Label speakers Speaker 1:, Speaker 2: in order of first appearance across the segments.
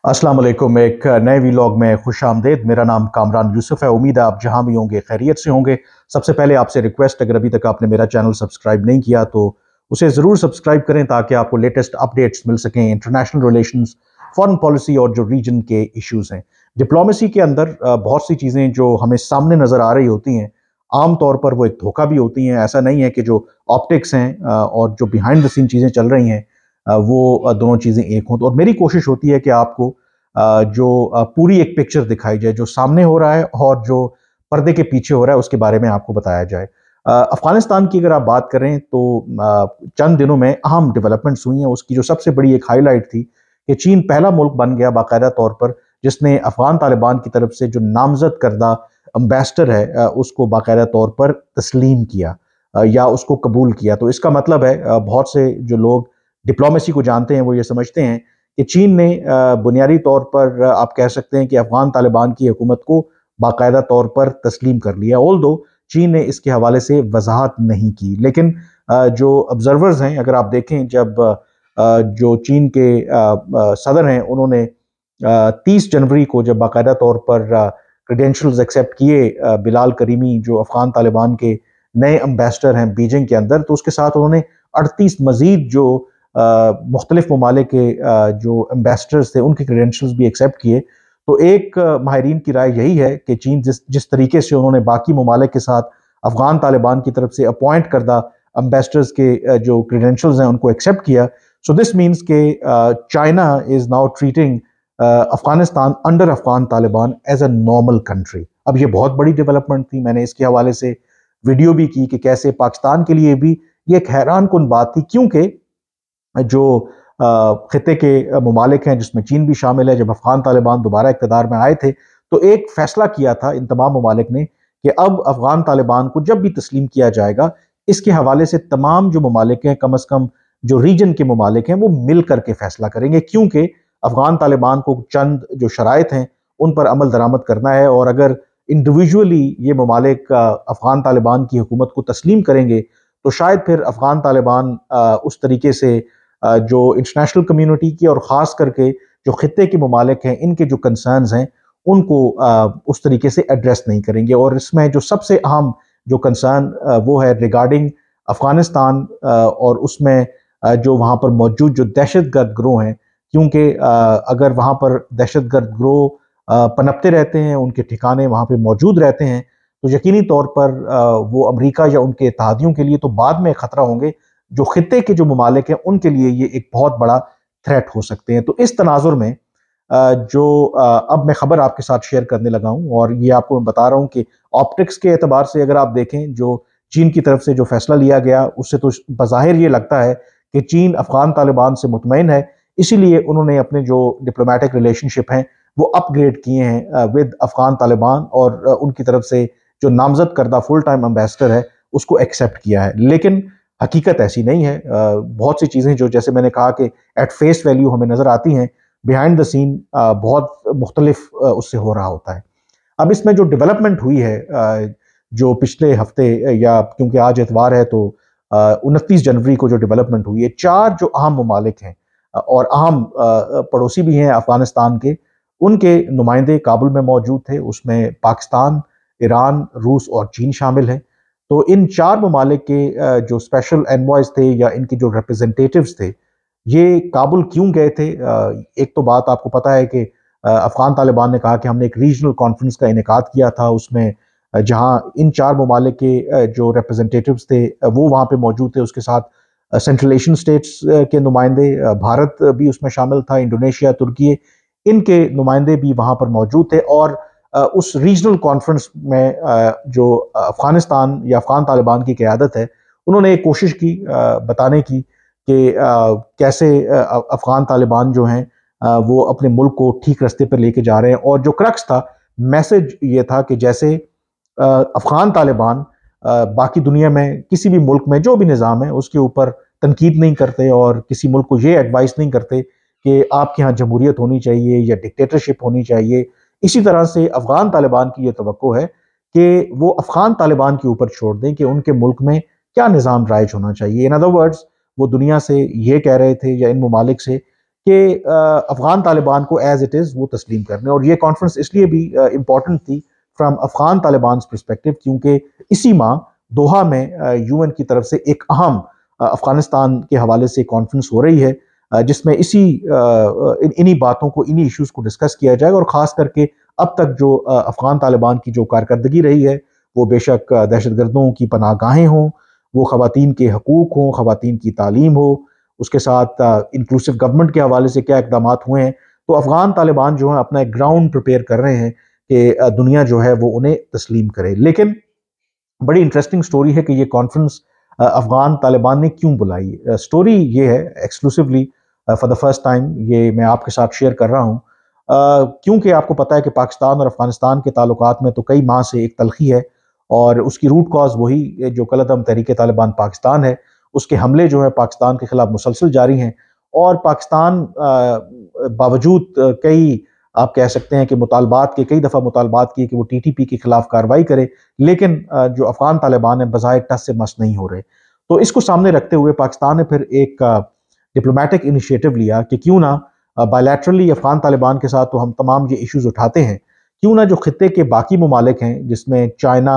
Speaker 1: अस्सलाम वालेकुम। एक नए व्लॉग में खुश आमदेद। मेरा नाम कामरान यूसुफ है। उम्मीद है आप जहां भी होंगे खैरियत से होंगे। सबसे पहले आपसे रिक्वेस्ट, अगर अभी तक आपने मेरा चैनल सब्सक्राइब नहीं किया तो उसे ज़रूर सब्सक्राइब करें ताकि आपको लेटेस्ट अपडेट्स मिल सकें इंटरनेशनल रिलेशंस, फॉरेन पॉलिसी और जो रीजन के इश्यूज़ हैं। डिप्लोमेसी के अंदर बहुत सी चीज़ें जो हमें सामने नज़र आ रही होती हैं, आम तौर पर वो एक धोखा भी होती हैं। ऐसा नहीं है कि जो ऑप्टिक्स हैं और जो बिहाइंड द सीन चीज़ें चल रही हैं वो दोनों चीज़ें एक हों। तो और मेरी कोशिश होती है कि आपको जो पूरी एक पिक्चर दिखाई जाए, जो सामने हो रहा है और जो पर्दे के पीछे हो रहा है उसके बारे में आपको बताया जाए। अफगानिस्तान की अगर आप बात करें तो चंद दिनों में अहम डेवलपमेंट्स हुई हैं। उसकी जो सबसे बड़ी एक हाईलाइट थी कि चीन पहला मुल्क बन गया बाकायदा तौर पर जिसने अफगान तालिबान की तरफ से जो नामजद करदा अम्बेसडर है उसको बाकायदा तौर पर तस्लीम किया या उसको कबूल किया। तो इसका मतलब है बहुत से जो लोग डिप्लोमेसी को जानते हैं वो ये समझते हैं कि चीन ने बुनियादी तौर पर आप कह सकते हैं कि अफगान तालिबान की हुकूमत को बाकायदा तौर पर तस्लीम कर लिया। ऑल्दो चीन ने इसके हवाले से वजाहत नहीं की, लेकिन जो ऑब्जर्वर्स हैं, अगर आप देखें, जब जो चीन के सदर हैं उन्होंने 30 जनवरी को जब बाकायदा तौर पर क्रेडेंशियल्स एक्सेप्ट किए बिलाल करीमी जो अफगान तालिबान के नए अम्बेसडर हैं बीजिंग के अंदर, तो उसके साथ उन्होंने 38 मजीद जो मुख्तलिफ ममालिक के जो एम्बेसडर्स थे उनके क्रेडेंशियल्स भी एक्सेप्ट किए। तो एक माहिरीन की राय यही है कि चीन जिस जिस तरीके से उन्होंने बाकी ममालिक के साथ अफगान तालिबान की तरफ से अपॉइंट करदा एम्बेसडर्स के जो क्रेडेंशियल्स हैं उनको एक्सेप्ट किया, सो दिस मीन्स के China is now treating Afghanistan under Afghan Taliban as a normal country. अब ये बहुत बड़ी डेवलपमेंट थी। मैंने इसके हवाले से वीडियो भी की कि कैसे पाकिस्तान के लिए भी ये एक हैरान कुन बात थी, क्योंकि जो खिते के ममालिक हैं जिसमें चीन भी शामिल है, जब अफगान तालिबान दोबारा इक़्तिदार में आए थे तो एक फैसला किया था इन तमाम ममालिक ने कि अब अफगान तालिबान को जब भी तस्लीम किया जाएगा इसके हवाले से तमाम जो ममालिक हैं, कम अज़ कम जो रीजन के ममालिक हैं, वो मिल करके फैसला करेंगे, क्योंकि अफगान तालिबान को चंद जो शराइत हैं उन पर अमल दरामद करना है। और अगर इंडिविजुअली ये ममालिक अफगान तालिबान की हुकूमत को तस्लीम करेंगे तो शायद फिर अफगान तालिबान उस तरीके से जो इंटरनेशनल कम्युनिटी की और ख़ास करके जो खित्ते के ममालिक हैं इनके जो कंसर्न्स हैं उनको उस तरीके से एड्रेस नहीं करेंगे। और इसमें जो सबसे अहम जो कंसर्न वो है रिगार्डिंग अफगानिस्तान और उसमें जो वहाँ पर मौजूद जो दहशतगर्द गिरोह हैं, क्योंकि अगर वहाँ पर दहशतगर्द गिरोह पनपते रहते हैं, उनके ठिकाने वहाँ पर मौजूद रहते हैं, तो यकीनी तौर पर वो अमेरिका या उनके इत्तेहादियों के लिए तो बाद में ख़तरा होंगे, जो खित्ते के जो ममालिक हैं उनके लिए ये एक बहुत बड़ा थ्रेट हो सकते हैं। तो इस तनाजुर में जो अब मैं खबर आपके साथ शेयर करने लगा हूँ, और ये आपको मैं बता रहा हूँ कि ऑप्टिक्स के एतबार से अगर आप देखें जो चीन की तरफ से जो फैसला लिया गया उससे तो बज़ाहिर ये लगता है कि चीन अफगान तालिबान से मुतमईन है, इसीलिए उन्होंने अपने जो डिप्लोमेटिक रिलेशनशिप हैं वो अपग्रेड किए हैं विद अफगान तालिबान, और उनकी तरफ से जो नामजद करदा फुल टाइम एम्बेसडर है उसको एक्सेप्ट किया है। लेकिन हकीकत ऐसी नहीं है। बहुत सी चीज़ें जो, जैसे मैंने कहा कि एट फेस वैल्यू हमें नज़र आती हैं, बिहाइंड द सीन बहुत मुख्तलिफ उससे हो रहा होता है। अब इसमें जो डेवलपमेंट हुई है जो पिछले हफ्ते, या क्योंकि आज एतवार है तो 29 जनवरी को जो डेवलपमेंट हुई है, 4 जो अहम ममालिक हैं और अहम पड़ोसी भी हैं अफगानिस्तान के, उनके नुमाइंदे काबुल में मौजूद थे। उसमें पाकिस्तान, ईरान, रूस और चीन शामिल हैं। तो इन 4 ममालिक के जो स्पेशल एनवॉयज थे या इनके जो रिप्रेजेंटेटिव्स थे, ये काबुल क्यों गए थे? एक तो बात आपको पता है कि अफगान तालिबान ने कहा कि हमने एक रीजनल कॉन्फ्रेंस का इनेकाद किया था, उसमें जहां इन 4 ममालिक के जो रिप्रेजेंटेटिव्स थे वो वहां पे मौजूद थे। उसके साथ सेंट्रल एशियन स्टेट्स के नुमाइंदे, भारत भी उसमें शामिल था, इंडोनेशिया, तुर्की, इनके नुमाइंदे भी वहां पर मौजूद थे। और उस रीजनल कॉन्फ्रेंस में जो अफगानिस्तान या अफगान तालिबान की क़यादत है, उन्होंने एक कोशिश की बताने की कि कैसे अफगान तालिबान जो हैं वो अपने मुल्क को ठीक रास्ते पर लेके जा रहे हैं। और जो क्रक्स था, मैसेज ये था कि जैसे अफगान तालिबान बाकी दुनिया में किसी भी मुल्क में जो भी निज़ाम है उसके ऊपर तनकीद नहीं करते और किसी मुल्क को ये एडवाइस नहीं करते कि आपके यहाँ जमहूरियत होनी चाहिए या डिक्टेटरशिप होनी चाहिए, इसी तरह से अफगान तालिबान की ये तवक्को है कि वो अफगान तालिबान के ऊपर छोड़ दें कि उनके मुल्क में क्या निज़ाम राइज होना चाहिए। इन अदर वर्ड्स, वो दुनिया से ये कह रहे थे या इन ममालिक से کہ افغان طالبان کو ایز اٹ از وہ تسلیم کرنے. اور یہ کانفرنس اس لیے بھی امپورٹنٹ تھی فرام افغان طالبان پرسپیکٹو کیونکہ اسی ماہ دوحہ میں یو این کی طرف سے ایک اہم افغانستان کے حوالے سے کانفرنس ہو رہی ہے جس میں انہی باتوں کو انہی ایشوز کو ڈسکس کیا جائے گا. اور خاص کر کے اب تک جو افغان طالبان کی جو کارکردگی رہی ہے وہ بے شک دہشت گردوں کی پناہ گاہیں ہوں، وہ خواتین کے حقوق ہوں، خواتین کی تعلیم ہو، اس کے ساتھ انکلوسیو گورنمنٹ کے حوالے سے کیا اقدامات ہوئے ہیں. تو افغان طالبان جو ہیں اپنا ایک گراؤنڈ پریپیئر کر رہے ہیں کہ دنیا جو ہے وہ انہیں تسلیم کرے. لیکن بڑی انٹرسٹنگ سٹوری ہے کہ یہ کانفرنس افغان طالبان نے کیوں بلائی. سٹوری یہ ہے exclusively for the first time یہ میں آپ کے ساتھ شیئر کر رہا ہوں کیونکہ آپ کو پتہ ہے کہ پاکستان اور افغانستان کے تعلقات میں تو کئی ماہ سے ایک تلخی ہے اور اس کی روٹ کاز وہی جو کالعدم تحریک طالبان پاکستان ہے. اس کے حملے جو ہے پاکستان کے خلاف مسلسل جاری ہیں اور پاکستان باوجود کئی آپ کہہ سکتے ہیں کہ مطالبات کے کئی دفعہ مطالبات کیے کہ وہ ٹی ٹی پی کے خلاف کارروائی کرے، لیکن جو افغان طالبان ہیں بظاہر ٹس سے مس نہیں ہو رہے. تو اس کو سامنے رکھتے ہوئے پاکستان نے پھر ایک ڈپلومیٹک انیشیٹو لیا کہ کیوں نہ بائلیٹرلی افغان طالبان کے ساتھ تو ہم تمام یہ ایشوز اٹھاتے ہیں، کیوں نہ جو خطے کے باقی ممالک ہیں جس میں چائنا،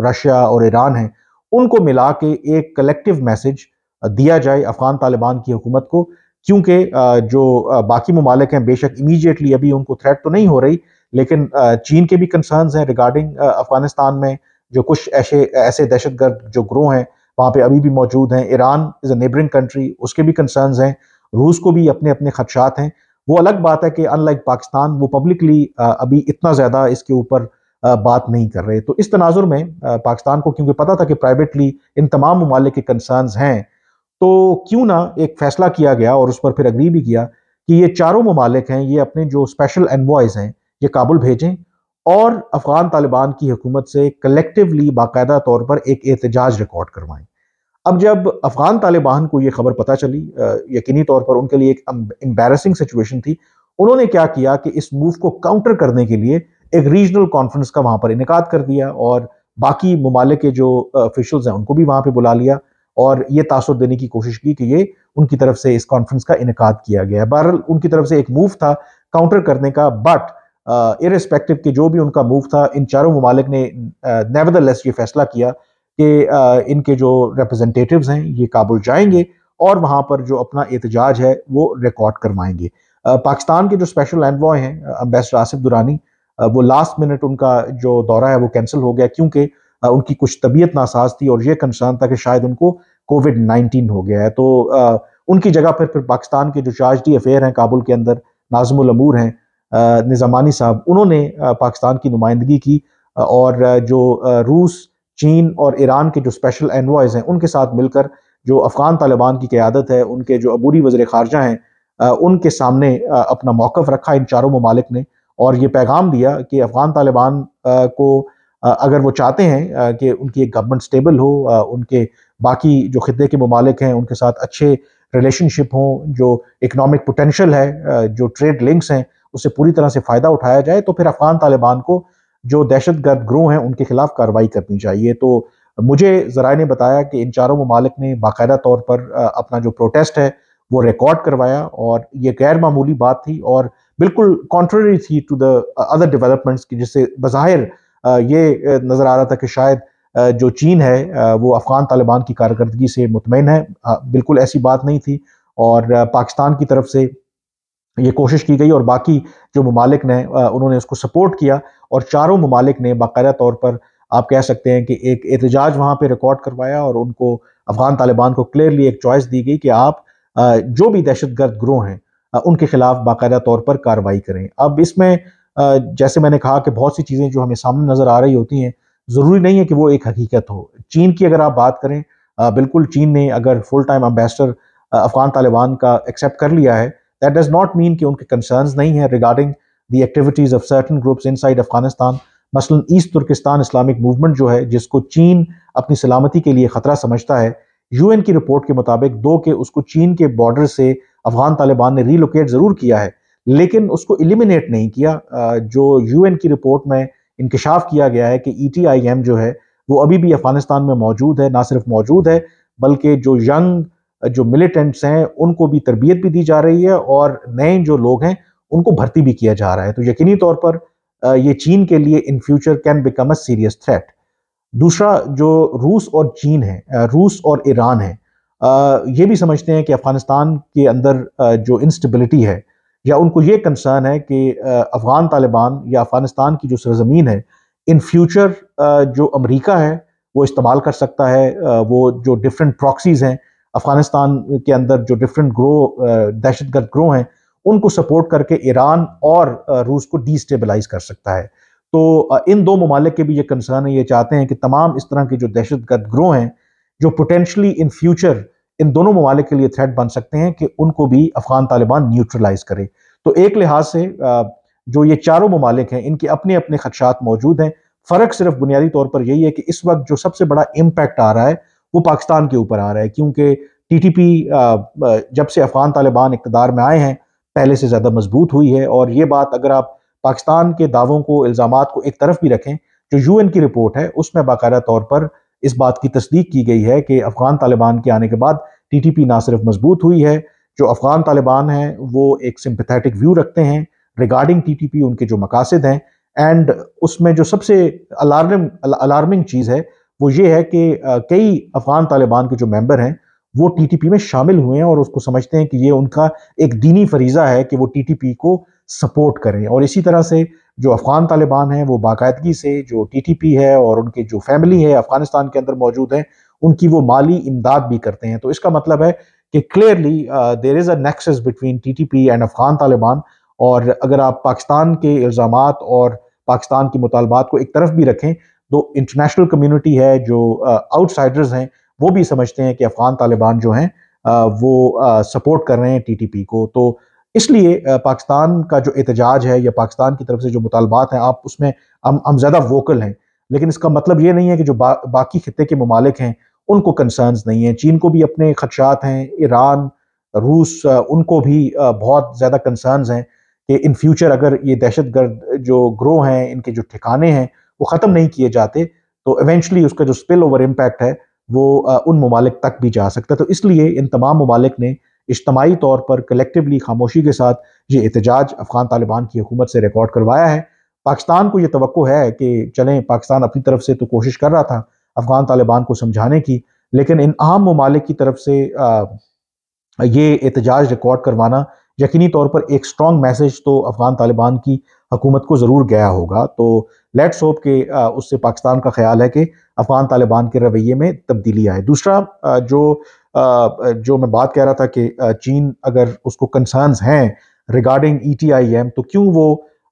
Speaker 1: رشیا اور ایران ہیں ان کو ملا کے ایک کلیکٹیو میسج دیا جائے افغان طالبان کی حکومت کو. کیونکہ جو باقی ممالک ہیں بے شک امیجیٹلی ابھی ان کو تھریٹ تو نہیں ہو رہی، لیکن چین کے بھی کنسرنز ہیں ریگارڈنگ افغانستان میں جو کچھ ایسے دہشت گرد جو گروہ ہیں وہاں پہ ابھی بھی موجود ہیں. ایران از اے نیبرنگ کنٹری، اس کے بھی کنسرنز ہیں. روس کو بھی اپنے اپنے خدشات ہیں. وہ الگ بات ہے کہ ان لائک پاکستان وہ پبلکلی ابھی اتنا زیادہ اس کے اوپر بات نہیں کر رہے. تو اس تناظر میں پاکستان کو کیونکہ پتا تھا کہ پرائیویٹلی ان تمام ممالک کے کنسرنز ہیں تو کیوں نہ ایک فیصلہ کیا گیا اور اس پر پھر اگری بھی کیا کہ یہ چاروں ممالک ہیں یہ اپنے جو اسپیشل انوائز ہیں یہ کابل بھیجیں اور افغان طالبان کی حکومت سے کلیکٹیولی باقاعدہ طور پر ایک احتجاج ریکارڈ کروائیں. اب جب افغان طالبان کو یہ خبر پتہ چلی یقینی طور پر ان کے لیے ایک امبیرسنگ سچویشن تھی. انہوں نے کیا کیا کہ اس موو کو کاؤنٹر کرنے کے لیے ایک ریجنل کانفرنس کا وہاں پر انعقاد کر دیا اور باقی ممالک کے جو آفیشلز ہیں ان کو بھی وہاں پہ بلا لیا اور یہ تاثر دینے کی کوشش کی کہ یہ ان کی طرف سے اس کانفرنس کا انعقاد کیا گیا. بہرحال ان کی طرف سے ایک موو تھا کاؤنٹر کرنے کا، بٹ ارسپیکٹو کہ جو بھی ان کا موو تھا ان چاروں ممالک نے نیوردلیس یہ فیصلہ کیا کہ ان کے جو ریپرزنٹیٹیوز ہیں یہ کابل جائیں گے اور وہاں پر جو اپنا احتجاج ہے وہ ریکارڈ کروائیں گے. پاکستان کے جو اسپیشل انوائے ہیں امبیسڈر آصف درانی وہ لاسٹ منٹ ان کا جو دورہ ہے وہ کینسل ہو گیا کیونکہ ان کی کچھ طبیعت ناساز تھی اور یہ کنسرن تھا کہ شاید ان کو کووڈ-19 ہو گیا ہے. تو ان کی جگہ پھر پاکستان کے جو چارج ڈی افیئر ہیں کابل کے اندر ناظم الامور ہیں نظامانی صاحب، انہوں نے پاکستان کی نمائندگی کی اور جو روس، چین اور ایران کے جو اسپیشل انوائز ہیں ان کے ساتھ مل کر جو افغان طالبان کی قیادت ہے ان کے جو عبوری وزیر خارجہ ہیں ان کے سامنے اپنا موقف رکھا ان چاروں ممالک نے اور یہ پیغام دیا کہ افغان طالبان کو اگر وہ چاہتے ہیں کہ ان کی ایک گورنمنٹ سٹیبل ہو، ان کے باقی جو خطے کے ممالک ہیں ان کے ساتھ اچھے ریلیشن شپ ہوں، جو اکنامک پوٹینشل ہے، جو ٹریڈ لنکس ہیں اسے پوری طرح سے فائدہ اٹھایا جائے، تو پھر افغان طالبان کو جو دہشت گرد گروہ ہیں ان کے خلاف کارروائی کرنی چاہیے. تو مجھے ذرائع نے بتایا کہ ان چاروں ممالک نے باقاعدہ طور پر اپنا جو پروٹیسٹ ہے وہ ریکارڈ کروایا اور یہ غیر معمولی بات تھی اور بالکل کانٹرری تھی ٹو دا ادر ڈیولپمنٹس کی، جس سے بظاہر یہ نظر آ رہا تھا کہ شاید جو چین ہے وہ افغان طالبان کی کارکردگی سے مطمئن ہے. بالکل ایسی بات نہیں تھی اور پاکستان کی طرف سے یہ کوشش کی گئی اور باقی جو ممالک نے انہوں نے اس کو سپورٹ کیا اور چاروں ممالک نے باقاعدہ طور پر آپ کہہ سکتے ہیں کہ ایک احتجاج وہاں پہ ریکارڈ کروایا اور ان کو افغان طالبان کو کلیئرلی ایک چوائس دی گئی کہ آپ جو بھی دہشت گرد گروہ ہیں ان کے خلاف باقاعدہ طور پر کارروائی کریں. اب اس میں جیسے میں نے کہا کہ بہت سی چیزیں جو ہمیں سامنے نظر آ رہی ہوتی ہیں ضروری نہیں ہے کہ وہ ایک حقیقت ہو. چین کی اگر آپ بات کریں بالکل چین نے اگر full time ambassador Afghan Taliban کا ایکسیپٹ کر لیا ہے that does not mean کہ ان کے کنسرنز نہیں ہیں regarding the activities of certain groups inside Afghanistan. مثلا ایسٹ ترکستان اسلامک موومنٹ جو ہے جس کو چین اپنی سلامتی کے لیے خطرہ سمجھتا ہے، یو این کی رپورٹ کے مطابق دو کہ اس کو چین کے بارڈر سے افغان طالبان نے ری لوکیٹ ضرور کیا ہے لیکن اس کو ایلیمینیٹ نہیں کیا. جو یو این کی رپورٹ میں انکشاف کیا گیا ہے کہ ای ٹی آئی ایم جو ہے وہ ابھی بھی افغانستان میں موجود ہے، نہ صرف موجود ہے بلکہ جو ینگ जो मिलिटेंट्स हैं उनको भी तरबियत भी दी जा रही है और नए जो लोग हैं उनको भर्ती भी किया जा रहा है। तो यकीनी तौर पर ये चीन के लिए in future can become a serious threat. दूसरा जो रूस और चीन है, रूस और ईरान है, ये भी समझते हैं कि अफगानिस्तान के अंदर जो इंस्टेबिलिटी है या उनको ये कंसर्न है कि अफगान तालिबान या अफगानिस्तान की जो सरजमीन है इन फ्यूचर जो अमेरिका है वो इस्तेमाल कर सकता है। वो जो डिफरेंट प्रॉक्सीज हैं अफगानिस्तान के अंदर, जो डिफरेंट दहशतगर्द ग्रोह हैं, उनको सपोर्ट करके ईरान और रूस को डिस्टेबलाइज कर सकता है। तो इन दो ममालिक के भी ये कंसर्न है, ये चाहते हैं कि तमाम इस तरह के जो दहशतगर्द ग्रोह हैं जो पोटेंशली इन फ्यूचर इन दोनों ममालिक के लिए थ्रेट बन सकते हैं, कि उनको भी अफगान तालिबान न्यूट्रलाइज करे। तो एक लिहाज से जो ये चारों ममालिक हैं इनके अपने अपने खदशात मौजूद हैं। फ़र्क सिर्फ बुनियादी तौर पर यही है कि इस वक्त जो सबसे बड़ा इम्पैक्ट आ रहा है वो पाकिस्तान के ऊपर आ रहा है, क्योंकि टीटीपी जब से अफगान तालिबान इक़्तिदार में आए हैं पहले से ज़्यादा मजबूत हुई है। और ये बात अगर आप पाकिस्तान के दावों को, इल्ज़ामात को एक तरफ भी रखें, जो यूएन की रिपोर्ट है उसमें बाकायदा तौर पर इस बात की तस्दीक की गई है कि अफगान तालिबान के आने के बाद टीटीपी ना सिर्फ मजबूत हुई है, जो अफगान तालिबान हैं वो एक सिंपैथेटिक व्यू रखते हैं रिगार्डिंग टीटीपी, उनके जो मकासद हैं। एंड उसमें जो सबसे अलार्मिंग चीज़ है वो ये है कि कई अफगान तालिबान के जो मेंबर हैं वो टीटीपी में शामिल हुए हैं और उसको समझते हैं कि ये उनका एक दीनी फरीज़ा है कि वो टीटीपी को सपोर्ट करें। और इसी तरह से जो अफगान तालिबान हैं वो बाकायदगी से जो टीटीपी है और उनके जो फैमिली है अफगानिस्तान के अंदर मौजूद है उनकी वो माली इमदाद भी करते हैं। तो इसका मतलब है कि clearly there is a nexus between TTP and Afghan Taliban. और अगर आप पाकिस्तान के इल्ज़ामात और पाकिस्तान की मुतालबात को एक तरफ भी रखें तो इंटरनेशनल कम्युनिटी है, जो आउटसाइडर्स हैं, वो भी समझते हैं कि अफगान तालिबान जो हैं वो सपोर्ट कर रहे हैं टीटीपी को। तो इसलिए पाकिस्तान का जो एहतजाज है या पाकिस्तान की तरफ से जो मुतालबात हैं आप उसमें हम ज़्यादा वोकल हैं, लेकिन इसका मतलब ये नहीं है कि जो बाकी खित्ते के ममालिक हैं उनको कंसर्न्स नहीं हैं। चीन को भी अपने खदशात हैं, ईरान, रूस, उनको भी बहुत ज़्यादा कंसर्न्स हैं कि इन फ्यूचर अगर ये दहशतगर्द जो ग्रोह हैं इनके जो ठिकाने हैं वो ख़त्म नहीं किए जाते तो इवेंचुअली उसका जो स्पिल ओवर इम्पैक्ट है वो उन ममालिक तक भी जा सकता है। तो इसलिए इन तमाम ममालिक ने इज्तमाही तौर पर कलेक्टिवली खामोशी के साथ ये एहतजाज अफगान तालिबान की हुकूमत से रिकॉर्ड करवाया है। पाकिस्तान को ये तवक्को है कि चलें, पाकिस्तान अपनी तरफ से तो कोशिश कर रहा था अफगान तालिबान को समझाने की, लेकिन इन आम ममालिक की तरफ से ये एहतजाज रिकॉर्ड करवाना यकीनी तौर पर एक स्ट्रॉन्ग मैसेज तो अफगान तालिबान की हुकूमत को ज़रूर गया होगा। तो लेट्स होप कि उससे पाकिस्तान का ख्याल है कि अफगान तालिबान के रवैये में तब्दीली आए। दूसरा जो मैं बात कह रहा था कि चीन अगर उसको कंसर्न्स हैं रिगार्डिंग ETIM तो क्यों वो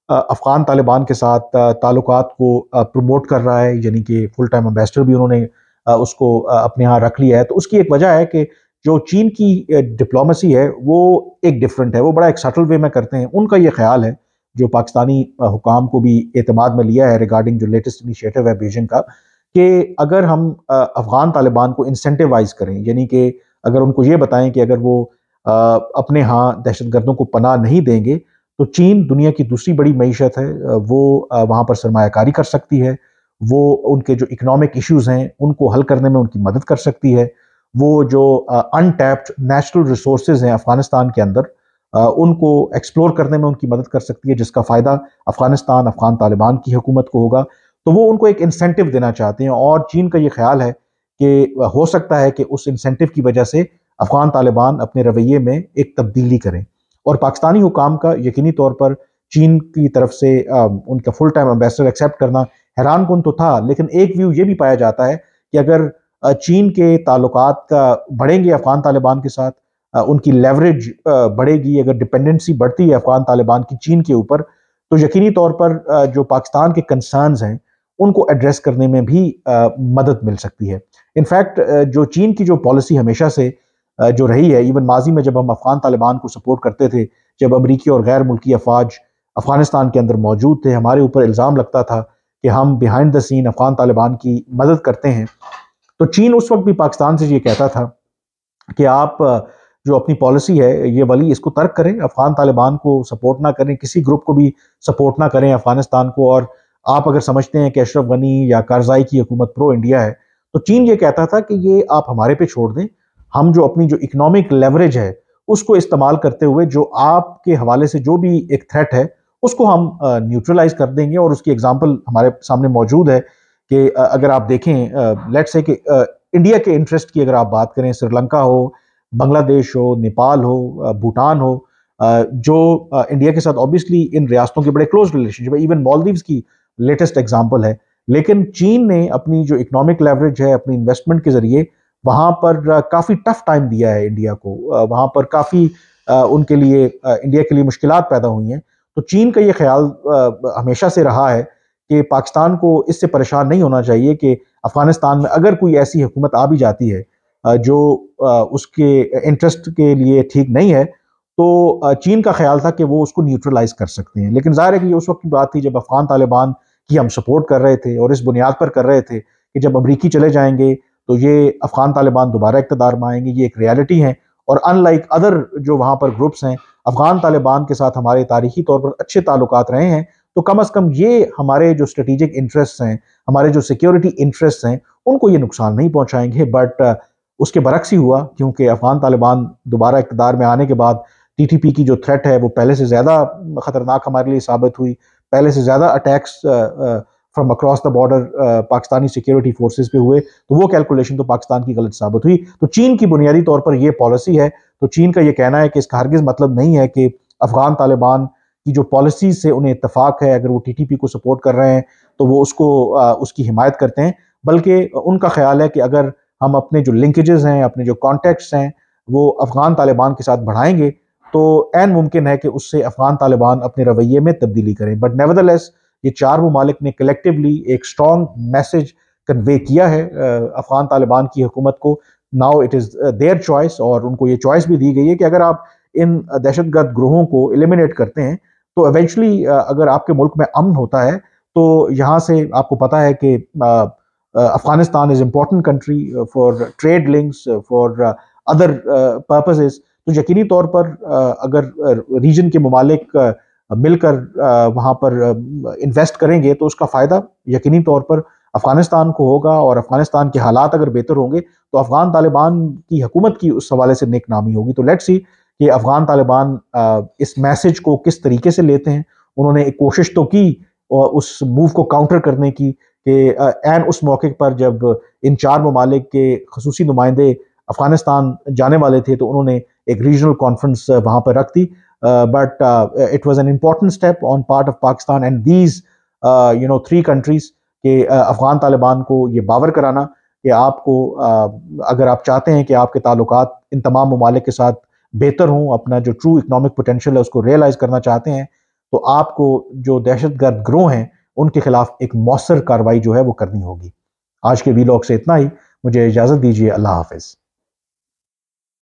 Speaker 1: अफगान तालिबान के साथ ताल्लुकात को प्रमोट कर रहा है, यानी कि फुल टाइम एम्बेसडर भी उन्होंने उसको अपने यहाँ रख लिया है। तो उसकी एक वजह है कि जो चीन की डिप्लोमेसी है वो एक डिफरेंट है, वो बड़ा एक सटल वे में करते हैं। उनका ये ख्याल है, जो पाकिस्तानी हुकाम को भी एतमाद में लिया है रिगार्डिंग जो लेटेस्ट इनिशिएटिव है बीजिंग का, कि अगर हम अफगान तालिबान को इंसेंटिवाइज करें, यानी कि अगर उनको ये बताएं कि अगर वो अपने यहाँ दहशतगर्दों को पनाह नहीं देंगे तो चीन दुनिया की दूसरी बड़ी मईशत है, वो वहाँ पर सरमायाकारी कर सकती है, वो उनके जो इकनॉमिक इश्यूज हैं उनको हल करने में उनकी मदद कर सकती है, वो जो अनटैप्ड नेचुरल रिसोर्सेज हैं अफगानिस्तान के अंदर उनको एक्सप्लोर करने में उनकी मदद कर सकती है, जिसका फ़ायदा अफगानिस्तान, अफगान तालिबान की हुकूमत को होगा। तो वो उनको एक इंसेंटिव देना चाहते हैं और चीन का ये ख्याल है कि हो सकता है कि उस इंसेंटिव की वजह से अफगान तालिबान अपने रवैये में एक तब्दीली करें। और पाकिस्तानी हुकाम का यकीनी तौर पर चीन की तरफ से उनका फुल टाइम एम्बेसडर एक्सेप्ट करना हैरान कुन तो था, लेकिन एक व्यू ये भी पाया जाता है कि अगर चीन के ताल्लुकात बढ़ेंगे अफगान तालिबान के साथ, उनकी लेवरेज बढ़ेगी, अगर डिपेंडेंसी बढ़ती है अफगान तालिबान की चीन के ऊपर, तो यकीनी तौर पर जो पाकिस्तान के कंसर्न्स हैं उनको एड्रेस करने में भी मदद मिल सकती है। इनफैक्ट जो चीन की जो पॉलिसी हमेशा से जो रही है, इवन माजी में जब हम अफगान तालिबान को सपोर्ट करते थे, जब अमरीकी और गैर मुल्की अफवाज अफगानिस्तान के अंदर मौजूद थे, हमारे ऊपर इल्ज़ाम लगता था कि हम behind the scene Afghan Taliban की मदद करते हैं, तो चीन उस वक्त भी पाकिस्तान से ये कहता था कि आप जो अपनी पॉलिसी है ये वाली इसको तर्क करें, अफगान तालिबान को सपोर्ट ना करें, किसी ग्रुप को भी सपोर्ट ना करें अफगानिस्तान को। और आप अगर समझते हैं कि अशरफ गनी या कारज़ाई की हुकूमत प्रो इंडिया है, तो चीन ये कहता था कि ये आप हमारे पे छोड़ दें, ہم جو اپنی جو اکنامک لیوریج ہے اس کو استعمال کرتے ہوئے جو آپ کے حوالے سے جو بھی ایک تھریٹ ہے اس کو ہم نیوٹرلائز کر دیں گے. اور اس کی ایگزامپل ہمارے سامنے موجود ہے کہ اگر آپ دیکھیں لیٹ سے کہ انڈیا کے انٹرسٹ کی اگر آپ بات کریں، سری لنکا ہو، بنگلہ دیش ہو، نیپال ہو، بھوٹان ہو، جو انڈیا کے ساتھ آبویسلی ان ریاستوں کے بڑے کلوز ریلیشن شپ ہے، ایون مالدیوز کی لیٹسٹ ایگزامپل ہے. لیکن چین نے اپنی جو اکنامک لیوریج ہے اپنی انویسٹمنٹ کے ذریعے وہاں پر کافی ٹف ٹائم دیا ہے انڈیا کو، وہاں پر کافی ان کے لیے انڈیا کے لیے مشکلات پیدا ہوئی ہیں. تو چین کا یہ خیال ہمیشہ سے رہا ہے کہ پاکستان کو اس سے پریشان نہیں ہونا چاہیے کہ افغانستان میں اگر کوئی ایسی حکومت آ بھی جاتی ہے جو اس کے انٹرسٹ کے لیے ٹھیک نہیں ہے، تو چین کا خیال تھا کہ وہ اس کو نیوٹرلائز کر سکتے ہیں. لیکن ظاہر ہے کہ یہ اس وقت کی بات تھی جب افغان طالبان کی ہم سپورٹ کر رہے تھے، اور اس بنیاد پر کر رہے تھے کہ جب امریکی چلے جائیں گے تو یہ افغان طالبان دوبارہ اقتدار میں آئیں گے. یہ ایک ریالٹی ہے، اور ان لائک ادر جو وہاں پر گروپس ہیں، افغان طالبان کے ساتھ ہمارے تاریخی طور پر اچھے تعلقات رہے ہیں. تو کم از کم یہ ہمارے جو اسٹریٹجک انٹرسٹ ہیں، ہمارے جو سیکیورٹی انٹرسٹ ہیں، ان کو یہ نقصان نہیں پہنچائیں گے. بٹ اس کے برعکس ہی ہوا، کیونکہ افغان طالبان دوبارہ اقتدار میں آنے کے بعد ٹی ٹی پی کی جو تھریٹ ہے وہ پہلے سے زیادہ خطرناک ہمارے لیے ثابت ہوئی. پہلے سے زیادہ attacks from across the border Pakistani security forces پہ ہوئے. تو وہ کیلکولیشن تو پاکستان کی غلط ثابت ہوئی. تو چین کی بنیادی طور پر یہ پالیسی ہے. تو چین کا یہ کہنا ہے کہ اس کا ہرگز مطلب نہیں ہے کہ افغان طالبان کی جو پالیسیز سے انہیں اتفاق ہے، اگر وہ ٹی ٹی پی کو سپورٹ کر رہے ہیں تو وہ اس کی حمایت کرتے ہیں. بلکہ ان کا خیال ہے کہ اگر ہم اپنے جو لنکیجز ہیں، اپنے جو کانٹیکٹس ہیں، وہ افغان طالبان کے ساتھ بڑھائیں گے تو عین ممکن ہے کہ اس سے افغان طالبان اپنے رویے میں تبدیلی کریں. بٹ نیوردلیس یہ چار ممالک نے کلیکٹیولی ایک اسٹرانگ میسج کنوے کیا ہے افغان طالبان کی حکومت کو. Now it is there choice, اور ان کو یہ چوائس بھی دی گئی ہے کہ اگر آپ ان دہشت گرد گروہوں کو ایلیمینیٹ کرتے ہیں تو ایونچولی اگر آپ کے ملک میں امن ہوتا ہے تو یہاں سے آپ کو پتہ ہے کہ Afghanistan is important country for trade links, for other purposes. تو یقینی طور پر اگر ریجن کے ممالک مل کر وہاں پر انویسٹ کریں گے تو اس کا فائدہ یقینی طور پر افغانستان کو ہوگا. اور افغانستان کے حالات اگر بہتر ہوں گے تو افغان طالبان کی حکومت کی اس حوالے سے نیک نامی ہوگی. تو لیٹس سی کہ افغان طالبان اس میسج کو کس طریقے سے لیتے ہیں. انہوں نے ایک کوشش تو کی اس موو کو کاؤنٹر کرنے کی کہ عین اس موقع پر جب ان چار ممالک کے خصوصی نمائندے افغانستان جانے والے تھے تو انہوں نے ایک ریجنل کانفرنس وہاں پر رکھ دی. But it was an important step on part of Pakistan and these three countries کہ افغان طالبان کو یہ باور کرانا کہ آپ کو اگر آپ چاہتے ہیں کہ آپ کے تعلقات ان تمام ممالک کے ساتھ بہتر ہوں، اپنا جو ٹرو اکنامک پوٹینشیل ہے اس کو ریئلائز کرنا چاہتے ہیں، تو آپ کو جو دہشت گرد گروہ ہیں ان کے خلاف ایک مؤثر کارروائی جو ہے وہ کرنی ہوگی. آج کے ویلاگ سے اتنا ہی. مجھے اجازت دیجیے. اللہ حافظ.